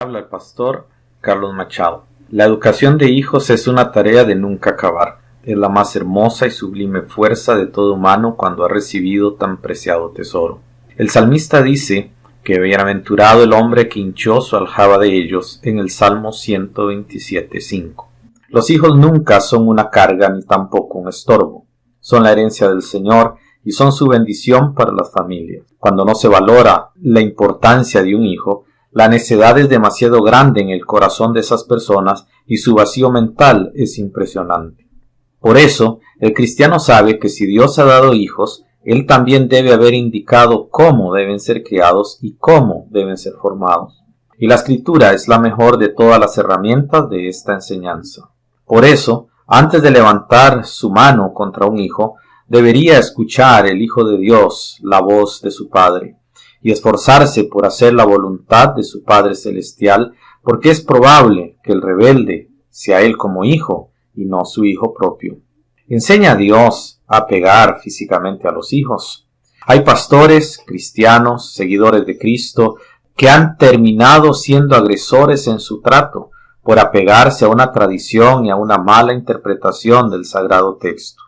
Habla el pastor Carlos Machado. La educación de hijos es una tarea de nunca acabar. Es la más hermosa y sublime fuerza de todo humano cuando ha recibido tan preciado tesoro. El salmista dice que bienaventurado el hombre que hinchó su aljaba de ellos en el Salmo 127:5. Los hijos nunca son una carga ni tampoco un estorbo. Son la herencia del Señor y son su bendición para las familias. Cuando no se valora la importancia de un hijo, la necedad es demasiado grande en el corazón de esas personas y su vacío mental es impresionante. Por eso, el cristiano sabe que si Dios ha dado hijos, Él también debe haber indicado cómo deben ser criados y cómo deben ser formados. Y la Escritura es la mejor de todas las herramientas de esta enseñanza. Por eso, antes de levantar su mano contra un hijo, debería escuchar el Hijo de Dios la voz de su Padre y esforzarse por hacer la voluntad de su Padre Celestial, porque es probable que el rebelde sea él como hijo y no su hijo propio. Enseña a Dios a pegar físicamente a los hijos. Hay pastores, cristianos, seguidores de Cristo, que han terminado siendo agresores en su trato por apegarse a una tradición y a una mala interpretación del sagrado texto.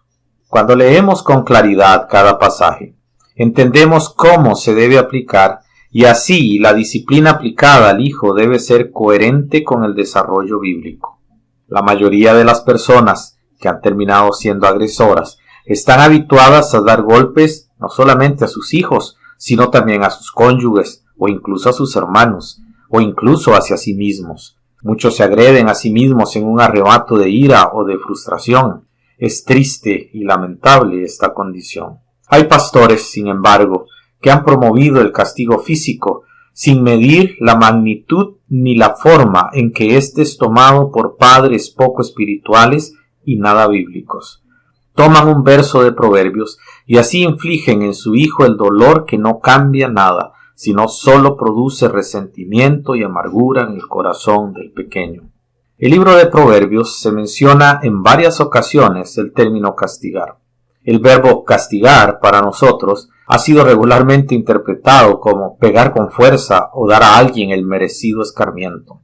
Cuando leemos con claridad cada pasaje, entendemos cómo se debe aplicar y así la disciplina aplicada al hijo debe ser coherente con el desarrollo bíblico. La mayoría de las personas que han terminado siendo agresoras están habituadas a dar golpes no solamente a sus hijos, sino también a sus cónyuges o incluso a sus hermanos o incluso hacia sí mismos. Muchos se agreden a sí mismos en un arrebato de ira o de frustración. Es triste y lamentable esta condición. Hay pastores, sin embargo, que han promovido el castigo físico sin medir la magnitud ni la forma en que éste es tomado por padres poco espirituales y nada bíblicos. Toman un verso de Proverbios y así infligen en su hijo el dolor que no cambia nada, sino solo produce resentimiento y amargura en el corazón del pequeño. El libro de Proverbios se menciona en varias ocasiones el término castigar. El verbo castigar para nosotros ha sido regularmente interpretado como pegar con fuerza o dar a alguien el merecido escarmiento.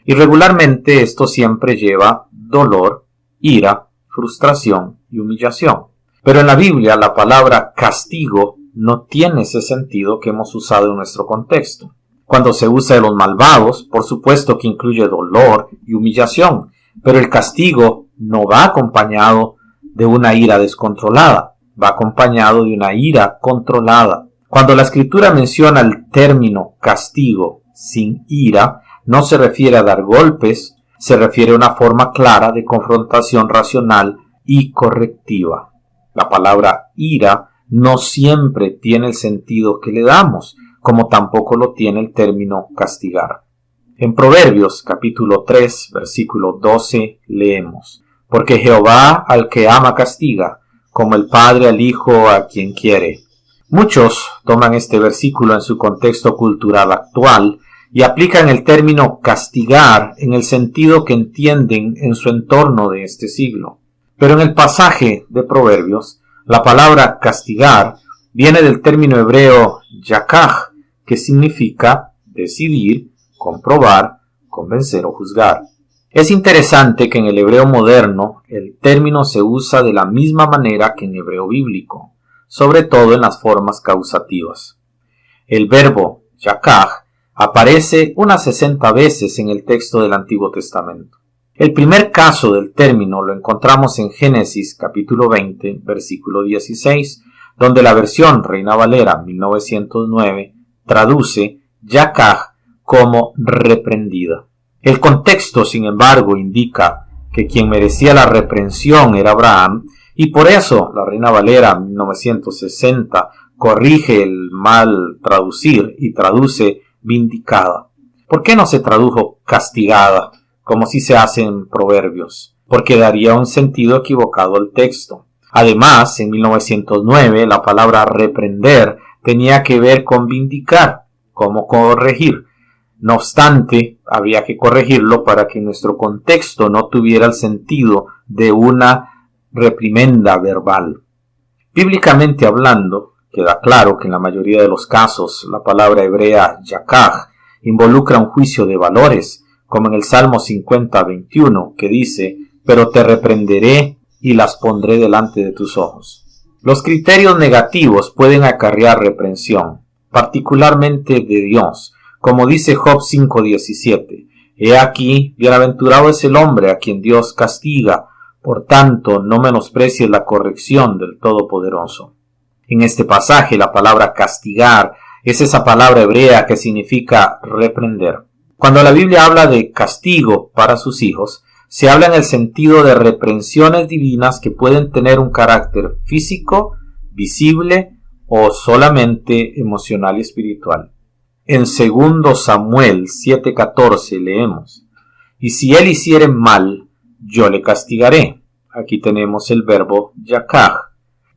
Y regularmente esto siempre lleva dolor, ira, frustración y humillación. Pero en la Biblia la palabra castigo no tiene ese sentido que hemos usado en nuestro contexto. Cuando se usa de los malvados, por supuesto que incluye dolor y humillación, pero el castigo no va acompañado de una ira descontrolada, va acompañado de una ira controlada. Cuando la Escritura menciona el término castigo sin ira, no se refiere a dar golpes, se refiere a una forma clara de confrontación racional y correctiva. La palabra ira no siempre tiene el sentido que le damos, como tampoco lo tiene el término castigar. En Proverbios capítulo 3, versículo 12 leemos: porque Jehová al que ama castiga, como el padre al hijo a quien quiere. Muchos toman este versículo en su contexto cultural actual y aplican el término castigar en el sentido que entienden en su entorno de este siglo. Pero en el pasaje de Proverbios, la palabra castigar viene del término hebreo yakaj, que significa decidir, comprobar, convencer o juzgar. Es interesante que en el hebreo moderno el término se usa de la misma manera que en hebreo bíblico, sobre todo en las formas causativas. El verbo yakaj aparece unas 60 veces en el texto del Antiguo Testamento. El primer caso del término lo encontramos en Génesis capítulo 20, versículo 16, donde la versión Reina Valera 1909 traduce yakaj como reprendida. El contexto, sin embargo, indica que quien merecía la reprensión era Abraham, y por eso la Reina Valera 1960 corrige el mal traducir y traduce vindicada. ¿Por qué no se tradujo castigada, como si se hace en Proverbios? Porque daría un sentido equivocado al texto. Además, en 1909 la palabra reprender tenía que ver con vindicar, como corregir. No obstante, había que corregirlo para que nuestro contexto no tuviera el sentido de una reprimenda verbal. Bíblicamente hablando, queda claro que en la mayoría de los casos la palabra hebrea yakaj involucra un juicio de valores, como en el Salmo 50:21, que dice: «Pero te reprenderé y las pondré delante de tus ojos». Los criterios negativos pueden acarrear reprensión, particularmente de Dios, como dice Job 5:17. «He aquí, bienaventurado es el hombre a quien Dios castiga, por tanto no menosprecies la corrección del Todopoderoso». En este pasaje la palabra castigar es esa palabra hebrea que significa reprender. Cuando la Biblia habla de castigo para sus hijos, se habla en el sentido de reprensiones divinas que pueden tener un carácter físico, visible o solamente emocional y espiritual. En 2 Samuel 7:14 leemos: «Y si él hiciere mal, yo le castigaré». Aquí tenemos el verbo yakaj.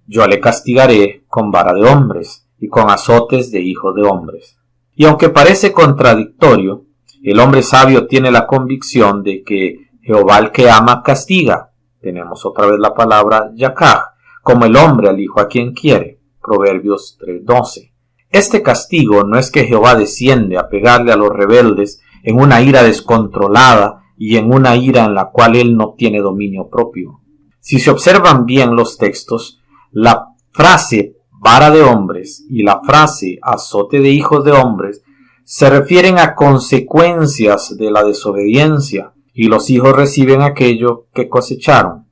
«Yo le castigaré con vara de hombres y con azotes de hijos de hombres». Y aunque parece contradictorio, el hombre sabio tiene la convicción de que Jehová al que ama castiga. Tenemos otra vez la palabra yakaj, como el hombre al hijo a quien quiere. Proverbios 3:12. Este castigo no es que Jehová desciende a pegarle a los rebeldes en una ira descontrolada y en una ira en la cual él no tiene dominio propio. Si se observan bien los textos, la frase vara de hombres y la frase azote de hijos de hombres se refieren a consecuencias de la desobediencia, y los hijos reciben aquello que cosecharon.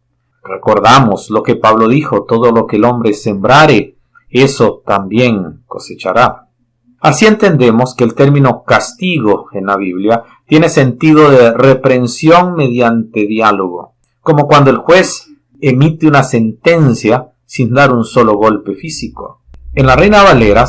Recordamos lo que Pablo dijo: todo lo que el hombre sembrare, eso también cosechará. Así entendemos que el término castigo en la Biblia tiene sentido de reprensión mediante diálogo, como cuando el juez emite una sentencia sin dar un solo golpe físico. En la Reina Valera,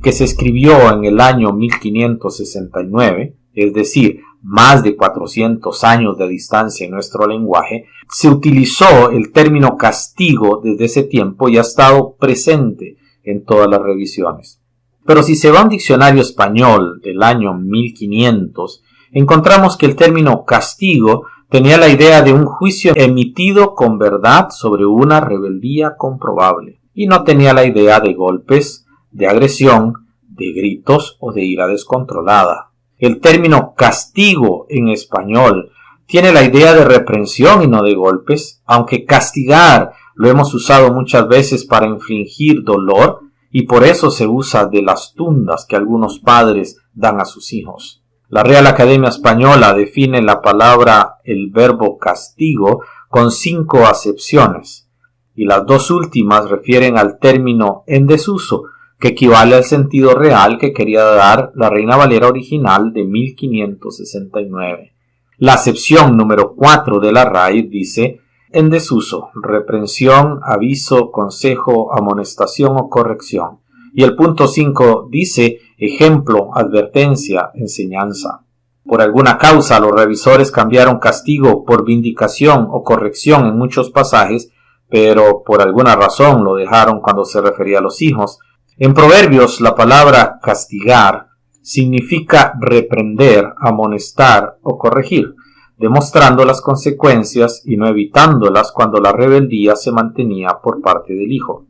que se escribió en el año 1569, es decir, más de 400 años de distancia en nuestro lenguaje, se utilizó el término castigo desde ese tiempo y ha estado presente en todas las revisiones. Pero si se va a un diccionario español del año 1500, encontramos que el término castigo tenía la idea de un juicio emitido con verdad sobre una rebeldía comprobable, y no tenía la idea de golpes, de agresión, de gritos o de ira descontrolada. El término castigo en español tiene la idea de reprensión y no de golpes, aunque castigar lo hemos usado muchas veces para infligir dolor, y por eso se usa de las tundas que algunos padres dan a sus hijos. La Real Academia Española define la palabra, el verbo castigo, con 5 acepciones, y las 2 últimas refieren al término en desuso, que equivale al sentido real que quería dar la Reina Valera original de 1569. La acepción número 4 de la RAI dice: en desuso, reprensión, aviso, consejo, amonestación o corrección. Y el punto 5 dice: ejemplo, advertencia, enseñanza. Por alguna causa, los revisores cambiaron castigo por vindicación o corrección en muchos pasajes, pero por alguna razón lo dejaron cuando se refería a los hijos. En Proverbios, la palabra castigar significa reprender, amonestar o corregir, demostrando las consecuencias y no evitándolas cuando la rebeldía se mantenía por parte del hijo.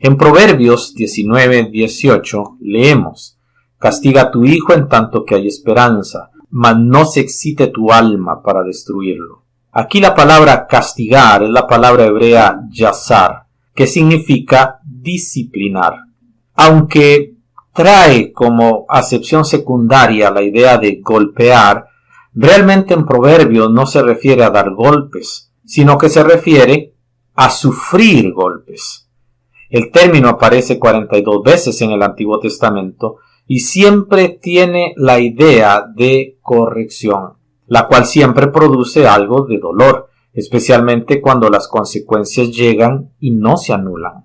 En Proverbios 19:18 leemos: castiga a tu hijo en tanto que hay esperanza, mas no se excite tu alma para destruirlo. Aquí la palabra castigar es la palabra hebrea yazar, que significa disciplinar. Aunque trae como acepción secundaria la idea de golpear, realmente en Proverbios no se refiere a dar golpes, sino que se refiere a sufrir golpes. El término aparece 42 veces en el Antiguo Testamento y siempre tiene la idea de corrección, la cual siempre produce algo de dolor, especialmente cuando las consecuencias llegan y no se anulan.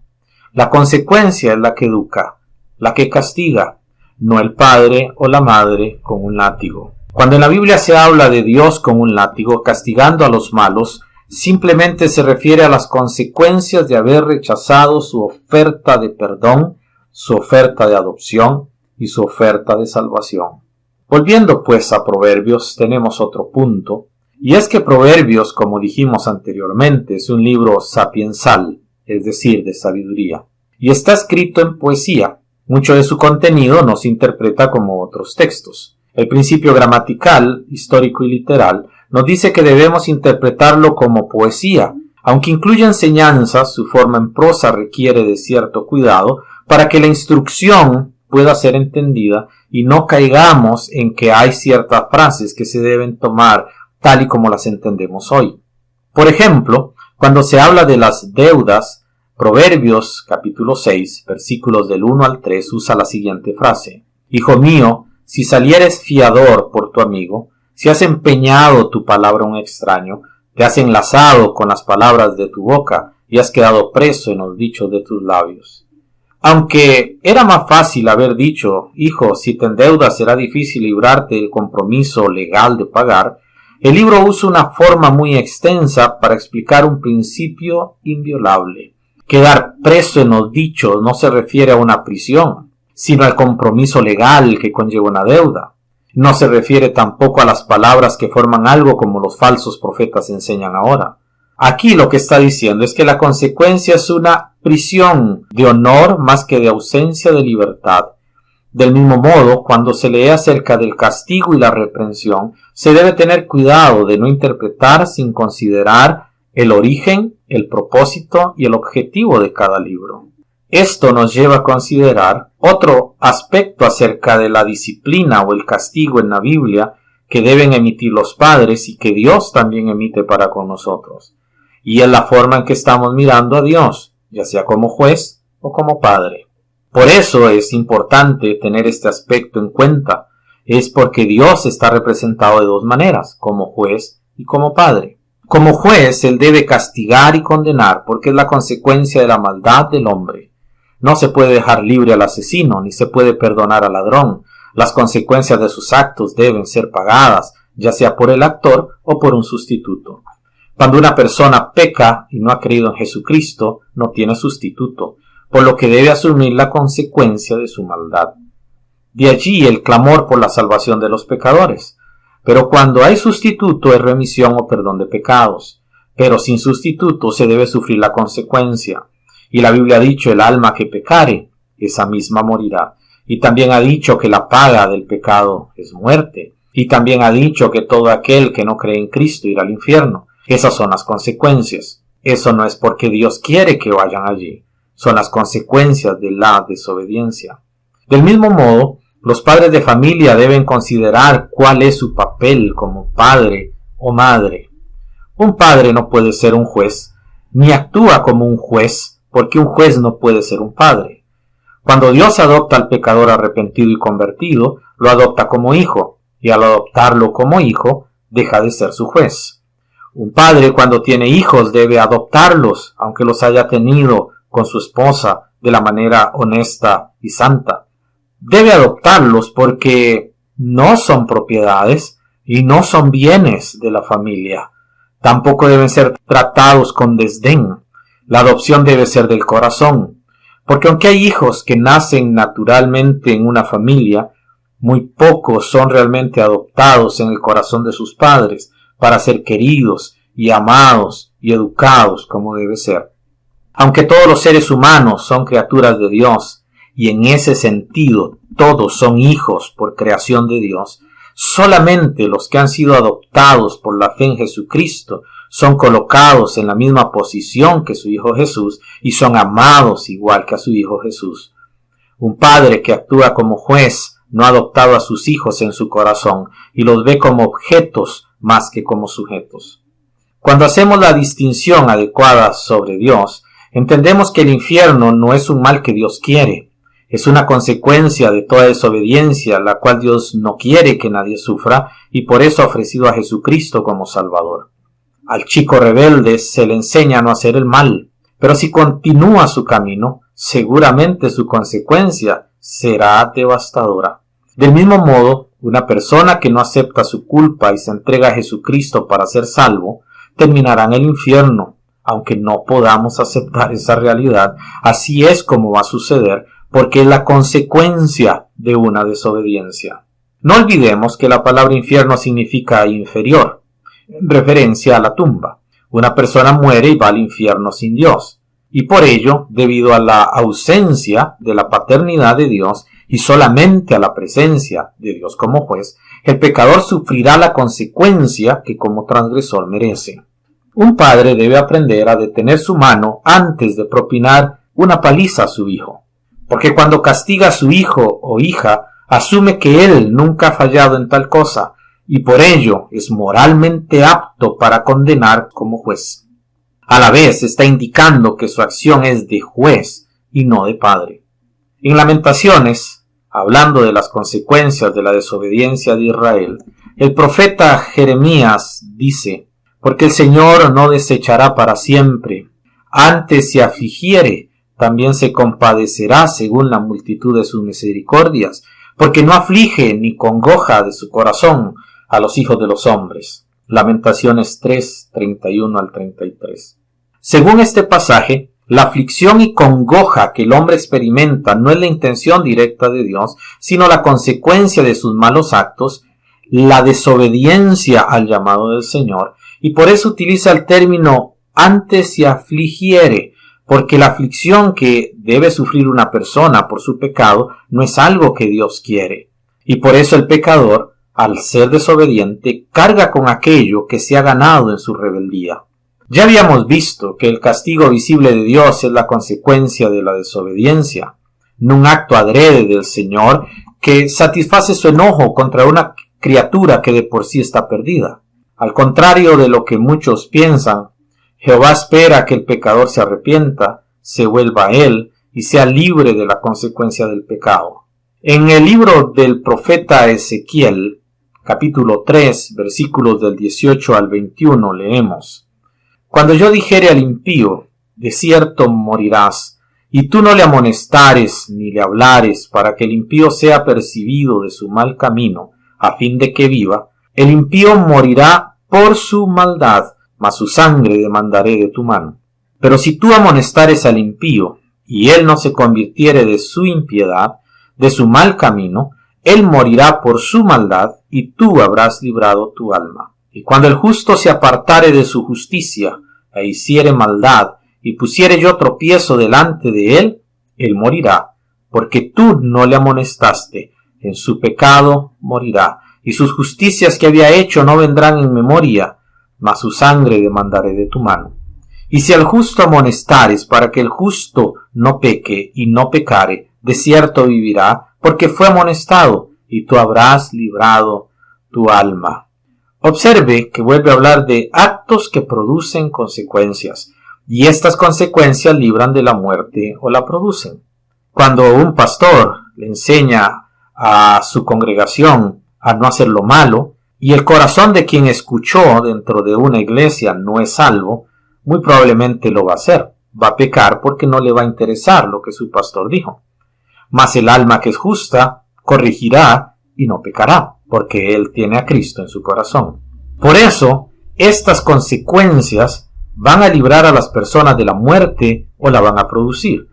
La consecuencia es la que educa, la que castiga, no el padre o la madre con un látigo. Cuando en la Biblia se habla de Dios con un látigo castigando a los malos, simplemente se refiere a las consecuencias de haber rechazado su oferta de perdón, su oferta de adopción y su oferta de salvación. Volviendo pues a Proverbios, tenemos otro punto, y es que Proverbios, como dijimos anteriormente, es un libro sapiensal, es decir, de sabiduría, y está escrito en poesía. Mucho de su contenido no se interpreta como otros textos. El principio gramatical, histórico y literal nos dice que debemos interpretarlo como poesía. Aunque incluye enseñanzas, su forma en prosa requiere de cierto cuidado para que la instrucción pueda ser entendida y no caigamos en que hay ciertas frases que se deben tomar tal y como las entendemos hoy. Por ejemplo, cuando se habla de las deudas, Proverbios capítulo 6, versículos del 1 al 3 usa la siguiente frase: Hijo mío, si salieres fiador por tu amigo, si has empeñado tu palabra a un extraño, te has enlazado con las palabras de tu boca y has quedado preso en los dichos de tus labios. Aunque era más fácil haber dicho: hijo, si te endeudas será difícil librarte del compromiso legal de pagar, el libro usa una forma muy extensa para explicar un principio inviolable. Quedar preso en los dichos no se refiere a una prisión, sino al compromiso legal que conlleva una deuda. No se refiere tampoco a las palabras que forman algo como los falsos profetas enseñan ahora. Aquí lo que está diciendo es que la consecuencia es una prisión de honor más que de ausencia de libertad. Del mismo modo, cuando se lee acerca del castigo y la reprensión, se debe tener cuidado de no interpretar sin considerar el origen, el propósito y el objetivo de cada libro. Esto nos lleva a considerar otro aspecto acerca de la disciplina o el castigo en la Biblia que deben emitir los padres y que Dios también emite para con nosotros. Y es la forma en que estamos mirando a Dios, ya sea como juez o como padre. Por eso es importante tener este aspecto en cuenta. Es porque Dios está representado de dos maneras, como juez y como padre. Como juez, Él debe castigar y condenar porque es la consecuencia de la maldad del hombre. No se puede dejar libre al asesino, ni se puede perdonar al ladrón. Las consecuencias de sus actos deben ser pagadas, ya sea por el actor o por un sustituto. Cuando una persona peca y no ha creído en Jesucristo, no tiene sustituto, por lo que debe asumir la consecuencia de su maldad. De allí el clamor por la salvación de los pecadores. Pero cuando hay sustituto es remisión o perdón de pecados. Pero sin sustituto se debe sufrir la consecuencia. Y la Biblia ha dicho: el alma que pecare, esa misma morirá. Y también ha dicho que la paga del pecado es muerte. Y también ha dicho que todo aquel que no cree en Cristo irá al infierno. Esas son las consecuencias. Eso no es porque Dios quiere que vayan allí. Son las consecuencias de la desobediencia. Del mismo modo, los padres de familia deben considerar cuál es su papel como padre o madre. Un padre no puede ser un juez, ni actúa como un juez, porque un juez no puede ser un padre. Cuando Dios adopta al pecador arrepentido y convertido, lo adopta como hijo, y al adoptarlo como hijo, deja de ser su juez. Un padre, cuando tiene hijos, debe adoptarlos, aunque los haya tenido con su esposa de la manera honesta y santa. Debe adoptarlos porque no son propiedades y no son bienes de la familia. Tampoco deben ser tratados con desdén. La adopción debe ser del corazón, porque aunque hay hijos que nacen naturalmente en una familia, muy pocos son realmente adoptados en el corazón de sus padres para ser queridos y amados y educados como debe ser. Aunque todos los seres humanos son criaturas de Dios, y en ese sentido todos son hijos por creación de Dios, solamente los que han sido adoptados por la fe en Jesucristo son colocados en la misma posición que su Hijo Jesús y son amados igual que a su Hijo Jesús. Un padre que actúa como juez no ha adoptado a sus hijos en su corazón y los ve como objetos más que como sujetos. Cuando hacemos la distinción adecuada sobre Dios, entendemos que el infierno no es un mal que Dios quiere. Es una consecuencia de toda desobediencia, la cual Dios no quiere que nadie sufra, y por eso ha ofrecido a Jesucristo como Salvador. Al chico rebelde se le enseña a no hacer el mal, pero si continúa su camino, seguramente su consecuencia será devastadora. Del mismo modo, una persona que no acepta su culpa y se entrega a Jesucristo para ser salvo, terminará en el infierno. Aunque no podamos aceptar esa realidad, así es como va a suceder, porque es la consecuencia de una desobediencia. No olvidemos que la palabra infierno significa inferior, en referencia a la tumba. Una persona muere y va al infierno sin Dios, y por ello, debido a la ausencia de la paternidad de Dios y solamente a la presencia de Dios como juez, el pecador sufrirá la consecuencia que como transgresor merece. Un padre debe aprender a detener su mano antes de propinar una paliza a su hijo, porque cuando castiga a su hijo o hija, asume que él nunca ha fallado en tal cosa, y por ello es moralmente apto para condenar como juez. A la vez está indicando que su acción es de juez y no de padre. En Lamentaciones, hablando de las consecuencias de la desobediencia de Israel, el profeta Jeremías dice: porque el Señor no desechará para siempre, antes se afligiere, también se compadecerá según la multitud de sus misericordias, porque no aflige ni congoja de su corazón a los hijos de los hombres. Lamentaciones 3, 31 al 33. Según este pasaje, la aflicción y congoja que el hombre experimenta no es la intención directa de Dios, sino la consecuencia de sus malos actos, la desobediencia al llamado del Señor, y por eso utiliza el término antes se afligiere, porque la aflicción que debe sufrir una persona por su pecado no es algo que Dios quiere, y por eso el pecador, al ser desobediente, carga con aquello que se ha ganado en su rebeldía. Ya habíamos visto que el castigo visible de Dios es la consecuencia de la desobediencia, no un acto adrede del Señor que satisface su enojo contra una criatura que de por sí está perdida. Al contrario de lo que muchos piensan, Jehová espera que el pecador se arrepienta, se vuelva a él y sea libre de la consecuencia del pecado. En el libro del profeta Ezequiel, capítulo 3, versículos del 18 al 21, leemos: cuando yo dijere al impío, de cierto morirás, y tú no le amonestares ni le hablares para que el impío sea percibido de su mal camino, a fin de que viva, el impío morirá por su maldad, mas su sangre demandaré de tu mano. Pero si tú amonestares al impío, y él no se convirtiere de su impiedad, de su mal camino, él morirá por su maldad, y tú habrás librado tu alma. Y cuando el justo se apartare de su justicia, e hiciere maldad, y pusiere yo tropiezo delante de él, él morirá, porque tú no le amonestaste, en su pecado morirá, y sus justicias que había hecho no vendrán en memoria, mas su sangre demandaré de tu mano. Y si al justo amonestares para que el justo no peque y no pecare, de cierto vivirá, porque fue amonestado, y tú habrás librado tu alma. Observe que vuelve a hablar de actos que producen consecuencias, y estas consecuencias libran de la muerte o la producen. Cuando un pastor le enseña a su congregación a no hacer lo malo, y el corazón de quien escuchó dentro de una iglesia no es salvo, muy probablemente lo va a hacer. Va a pecar porque no le va a interesar lo que su pastor dijo. Mas el alma que es justa corregirá y no pecará, porque él tiene a Cristo en su corazón. Por eso, estas consecuencias van a librar a las personas de la muerte o la van a producir,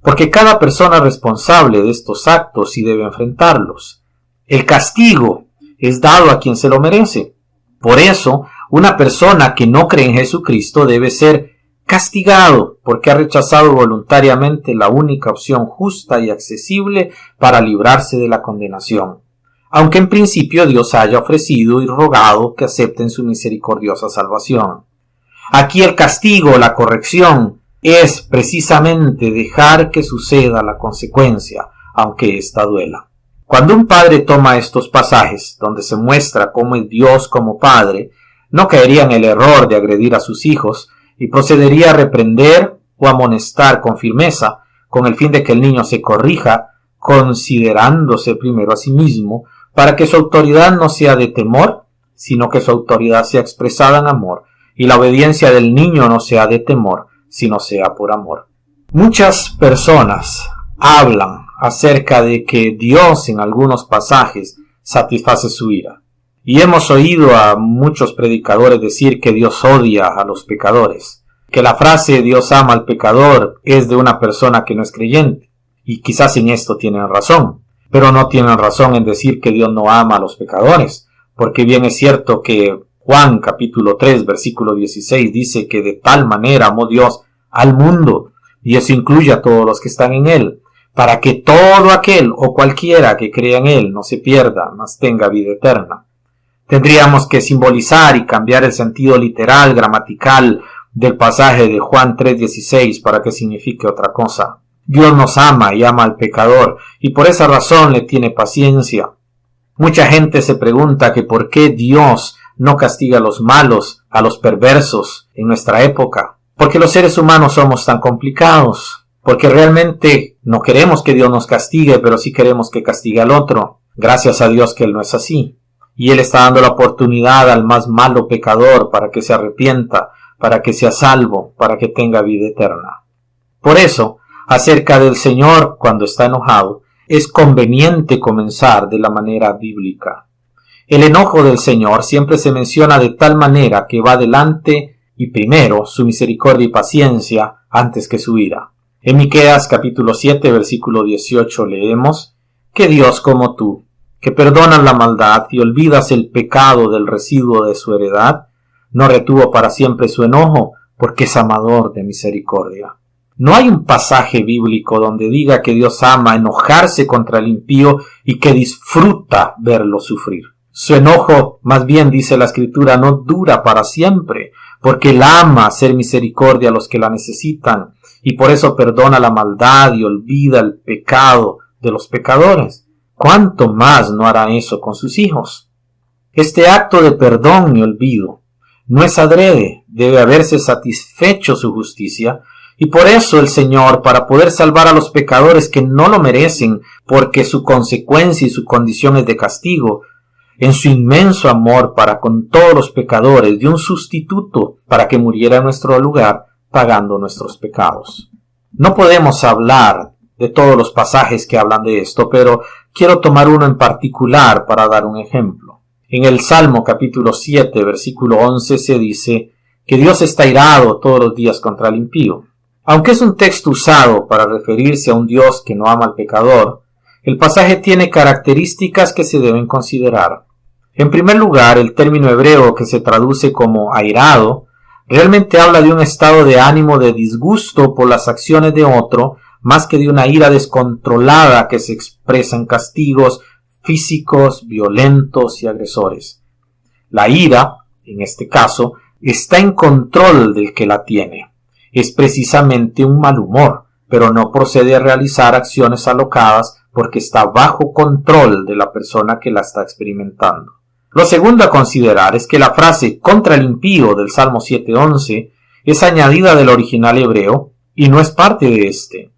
porque cada persona es responsable de estos actos y debe enfrentarlos. El castigo es dado a quien se lo merece. Por eso, una persona que no cree en Jesucristo debe ser castigado porque ha rechazado voluntariamente la única opción justa y accesible para librarse de la condenación, aunque en principio Dios haya ofrecido y rogado que acepten su misericordiosa salvación. Aquí el castigo, la corrección, es precisamente dejar que suceda la consecuencia, aunque ésta duela. Cuando un padre toma estos pasajes, donde se muestra cómo es Dios como padre, no caería en el error de agredir a sus hijos y procedería a reprender o amonestar con firmeza, con el fin de que el niño se corrija, considerándose primero a sí mismo, para que su autoridad no sea de temor, sino que su autoridad sea expresada en amor, y la obediencia del niño no sea de temor, sino sea por amor. Muchas personas hablan acerca de que Dios en algunos pasajes satisface su ira. Y hemos oído a muchos predicadores decir que Dios odia a los pecadores, que la frase Dios ama al pecador es de una persona que no es creyente. Y quizás en esto tienen razón, pero no tienen razón en decir que Dios no ama a los pecadores, porque bien es cierto que Juan capítulo 3 versículo 16 dice que de tal manera amó Dios al mundo, y eso incluye a todos los que están en él. para que todo aquel o cualquiera que crea en él no se pierda, mas tenga vida eterna. Tendríamos que simbolizar y cambiar el sentido literal, gramatical del pasaje de Juan 3:16 para que signifique otra cosa. Dios nos ama y ama al pecador, y por esa razón le tiene paciencia. Mucha gente se pregunta que por qué Dios no castiga a los malos, a los perversos en nuestra época. Porque los seres humanos somos tan complicados. Porque realmente no queremos que Dios nos castigue, pero sí queremos que castigue al otro. Gracias a Dios que Él no es así. Y Él está dando la oportunidad al más malo pecador para que se arrepienta, para que sea salvo, para que tenga vida eterna. Por eso, acerca del Señor cuando está enojado, es conveniente comenzar de la manera bíblica. El enojo del Señor siempre se menciona de tal manera que va delante y primero su misericordia y paciencia antes que su ira. En Miqueas capítulo 7 versículo 18 leemos: que Dios como tú, que perdonas la maldad y olvidas el pecado del residuo de su heredad, no retuvo para siempre su enojo, porque es amador de misericordia. No hay un pasaje bíblico donde diga que Dios ama enojarse contra el impío y que disfruta verlo sufrir. Su enojo, más bien dice la Escritura, no dura para siempre, porque Él ama hacer misericordia a los que la necesitan, y por eso perdona la maldad y olvida el pecado de los pecadores. ¿Cuánto más no hará eso con sus hijos? Este acto de perdón y olvido no es adrede, debe haberse satisfecho su justicia, y por eso el Señor, para poder salvar a los pecadores que no lo merecen, porque su consecuencia y su condición es de castigo, en su inmenso amor para con todos los pecadores, dio un sustituto para que muriera en nuestro lugar, pagando nuestros pecados. No podemos hablar de todos los pasajes que hablan de esto, pero quiero tomar uno en particular para dar un ejemplo. En el Salmo capítulo 7, versículo 11 se dice que Dios está irado todos los días contra el impío. Aunque es un texto usado para referirse a un Dios que no ama al pecador, el pasaje tiene características que se deben considerar. En primer lugar, el término hebreo que se traduce como airado realmente habla de un estado de ánimo de disgusto por las acciones de otro, más que de una ira descontrolada que se expresa en castigos físicos, violentos y agresores. La ira, en este caso, está en control del que la tiene. Es precisamente un mal humor, pero no procede a realizar acciones alocadas porque está bajo control de la persona que la está experimentando. Lo segundo a considerar es que la frase contra el impío del Salmo 7:11 es añadida del original hebreo y no es parte de este.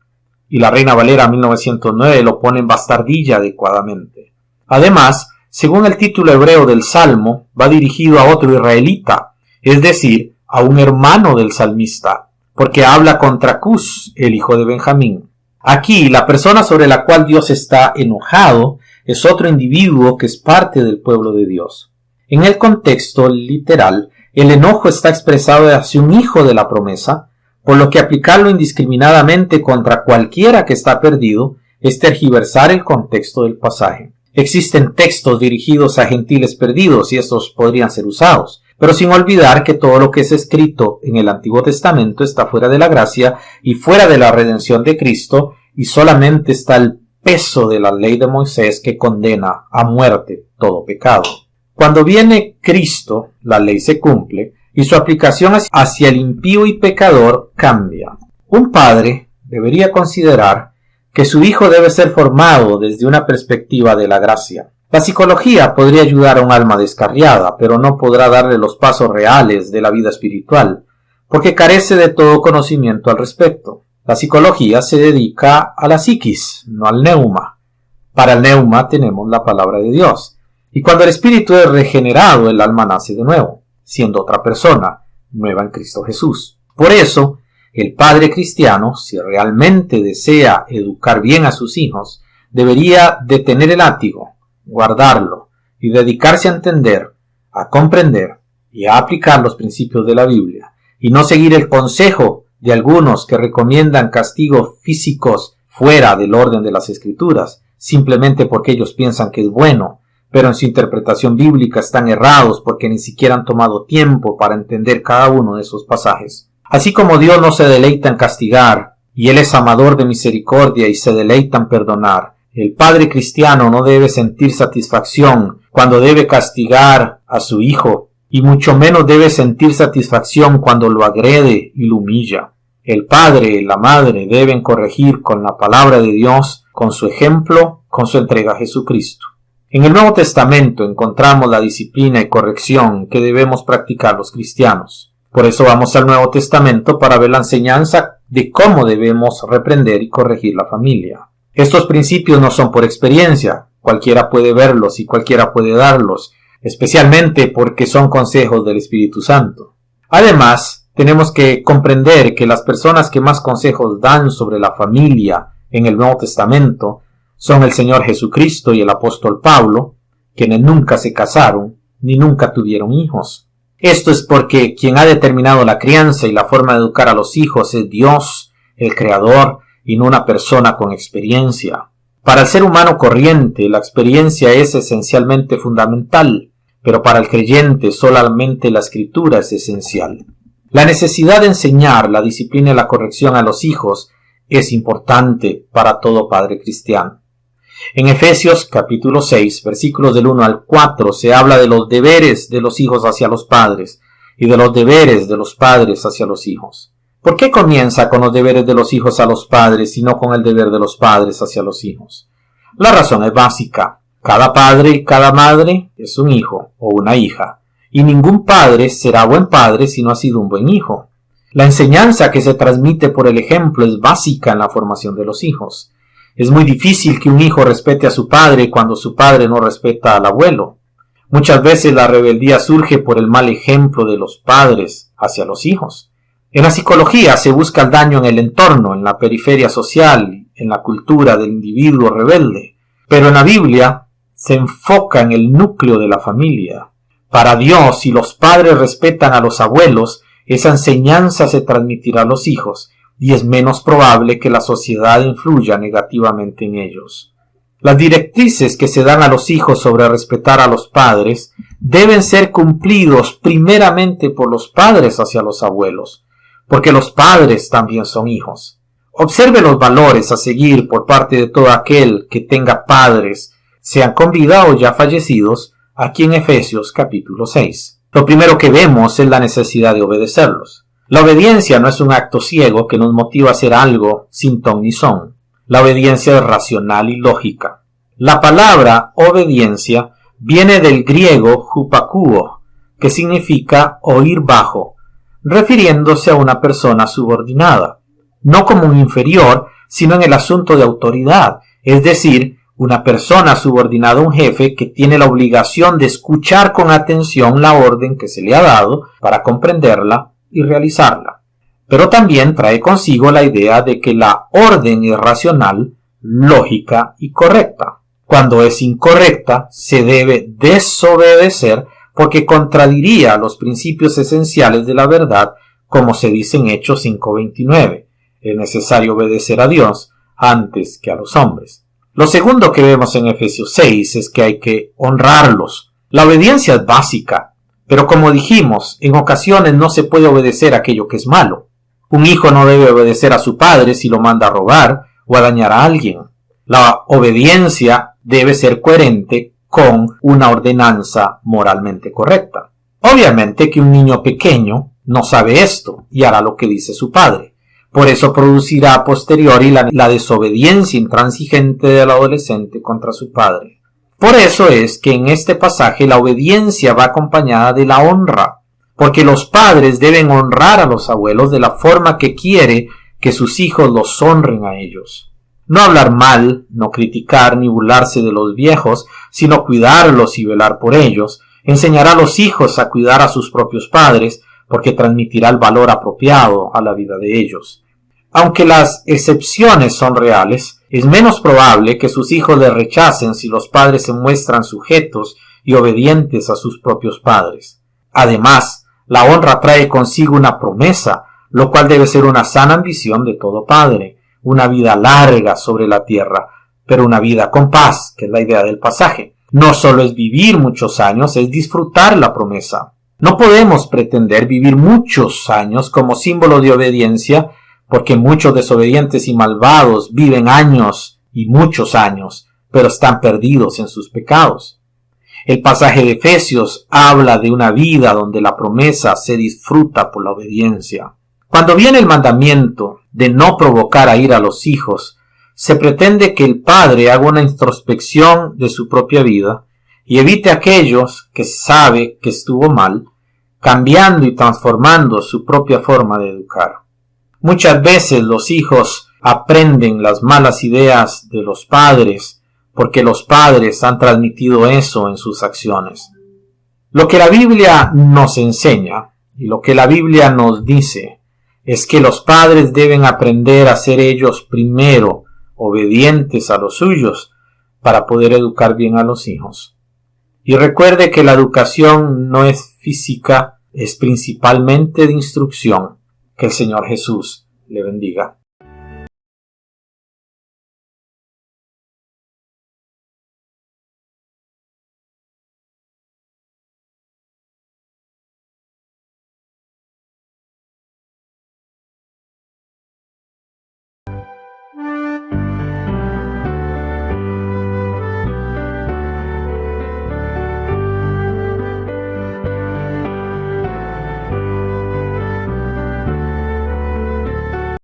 Y la Reina Valera 1909 lo pone en bastardilla adecuadamente. Además, según el título hebreo del Salmo, va dirigido a otro israelita, es decir, a un hermano del salmista, porque habla contra Cus, el hijo de Benjamín. Aquí, la persona sobre la cual Dios está enojado es otro individuo que es parte del pueblo de Dios. En el contexto literal, el enojo está expresado hacia un hijo de la promesa, por lo que aplicarlo indiscriminadamente contra cualquiera que está perdido es tergiversar el contexto del pasaje. Existen textos dirigidos a gentiles perdidos y estos podrían ser usados, pero sin olvidar que todo lo que es escrito en el Antiguo Testamento está fuera de la gracia y fuera de la redención de Cristo, y solamente está el peso de la ley de Moisés que condena a muerte todo pecado. Cuando viene Cristo, la ley se cumple y su aplicación hacia el impío y pecador cambia. Un padre debería considerar que su hijo debe ser formado desde una perspectiva de la gracia. La psicología podría ayudar a un alma descarriada, pero no podrá darle los pasos reales de la vida espiritual, porque carece de todo conocimiento al respecto. La psicología se dedica a la psiquis, no al neuma. Para el neuma tenemos la palabra de Dios, y cuando el espíritu es regenerado, el alma nace de nuevo, siendo otra persona, nueva en Cristo Jesús. Por eso, el padre cristiano, si realmente desea educar bien a sus hijos, debería detener el látigo, guardarlo y dedicarse a entender, a comprender y a aplicar los principios de la Biblia, y no seguir el consejo de algunos que recomiendan castigos físicos fuera del orden de las Escrituras, simplemente porque ellos piensan que es bueno, pero en su interpretación bíblica están errados porque ni siquiera han tomado tiempo para entender cada uno de esos pasajes. Así como Dios no se deleita en castigar y Él es amador de misericordia y se deleita en perdonar. El padre cristiano no debe sentir satisfacción cuando debe castigar a su hijo, y mucho menos debe sentir satisfacción cuando lo agrede y lo humilla. El padre y la madre deben corregir con la palabra de Dios, con su ejemplo, con su entrega a Jesucristo. En el Nuevo Testamento encontramos la disciplina y corrección que debemos practicar los cristianos. Por eso vamos al Nuevo Testamento para ver la enseñanza de cómo debemos reprender y corregir la familia. Estos principios no son por experiencia, cualquiera puede verlos y cualquiera puede darlos, especialmente porque son consejos del Espíritu Santo. Además, tenemos que comprender que las personas que más consejos dan sobre la familia en el Nuevo Testamento son el Señor Jesucristo y el apóstol Pablo, quienes nunca se casaron ni nunca tuvieron hijos. Esto es porque quien ha determinado la crianza y la forma de educar a los hijos es Dios, el Creador, y no una persona con experiencia. Para el ser humano corriente, la experiencia es esencialmente fundamental, pero para el creyente solamente la Escritura es esencial. La necesidad de enseñar la disciplina y la corrección a los hijos es importante para todo padre cristiano. En Efesios capítulo 6, versículos del 1 al 4, se habla de los deberes de los hijos hacia los padres y de los deberes de los padres hacia los hijos. ¿Por qué comienza con los deberes de los hijos a los padres y no con el deber de los padres hacia los hijos? La razón es básica. Cada padre y cada madre es un hijo o una hija, y ningún padre será buen padre si no ha sido un buen hijo. La enseñanza que se transmite por el ejemplo es básica en la formación de los hijos. Es muy difícil que un hijo respete a su padre cuando su padre no respeta al abuelo. Muchas veces la rebeldía surge por el mal ejemplo de los padres hacia los hijos. En la psicología se busca el daño en el entorno, en la periferia social, en la cultura del individuo rebelde. Pero en la Biblia se enfoca en el núcleo de la familia. Para Dios, si los padres respetan a los abuelos, esa enseñanza se transmitirá a los hijos, y es menos probable que la sociedad influya negativamente en ellos. Las directrices que se dan a los hijos sobre respetar a los padres deben ser cumplidos primeramente por los padres hacia los abuelos, porque los padres también son hijos. Observe los valores a seguir por parte de todo aquel que tenga padres, sean con vida o ya fallecidos, aquí en Efesios capítulo 6. Lo primero que vemos es la necesidad de obedecerlos. La obediencia no es un acto ciego que nos motiva a hacer algo sin ton ni son. La obediencia es racional y lógica. La palabra obediencia viene del griego hupakuo, que significa oír bajo, refiriéndose a una persona subordinada, no como un inferior, sino en el asunto de autoridad, es decir, una persona subordinada a un jefe que tiene la obligación de escuchar con atención la orden que se le ha dado para comprenderla y realizarla. Pero también trae consigo la idea de que la orden es racional, lógica y correcta. Cuando es incorrecta, se debe desobedecer porque contradiría los principios esenciales de la verdad, como se dice en Hechos 5:29. Es necesario obedecer a Dios antes que a los hombres. Lo segundo que vemos en Efesios 6 es que hay que honrarlos. La obediencia es básica, pero como dijimos, en ocasiones no se puede obedecer aquello que es malo. Un hijo no debe obedecer a su padre si lo manda a robar o a dañar a alguien. La obediencia debe ser coherente con una ordenanza moralmente correcta. Obviamente que un niño pequeño no sabe esto y hará lo que dice su padre. Por eso producirá a posteriori la desobediencia intransigente del adolescente contra su padre. Por eso es que en este pasaje la obediencia va acompañada de la honra, porque los padres deben honrar a los abuelos de la forma que quiere que sus hijos los honren a ellos. No hablar mal, no criticar ni burlarse de los viejos, sino cuidarlos y velar por ellos. Enseñará a los hijos a cuidar a sus propios padres, porque transmitirá el valor apropiado a la vida de ellos. Aunque las excepciones son reales, es menos probable que sus hijos les rechacen si los padres se muestran sujetos y obedientes a sus propios padres. Además, la honra trae consigo una promesa, lo cual debe ser una sana ambición de todo padre. Una vida larga sobre la tierra, pero una vida con paz, que es la idea del pasaje. No solo es vivir muchos años, es disfrutar la promesa. No podemos pretender vivir muchos años como símbolo de obediencia, porque muchos desobedientes y malvados viven años y muchos años, pero están perdidos en sus pecados. El pasaje de Efesios habla de una vida donde la promesa se disfruta por la obediencia. Cuando viene el mandamiento de no provocar a ira a los hijos, se pretende que el padre haga una introspección de su propia vida y evite aquellos que sabe que estuvo mal, cambiando y transformando su propia forma de educar. Muchas veces los hijos aprenden las malas ideas de los padres porque los padres han transmitido eso en sus acciones. Lo que la Biblia nos enseña y lo que la Biblia nos dice es que los padres deben aprender a ser ellos primero obedientes a los suyos para poder educar bien a los hijos. Y recuerde que la educación no es física, es principalmente de instrucción. Que el Señor Jesús le bendiga.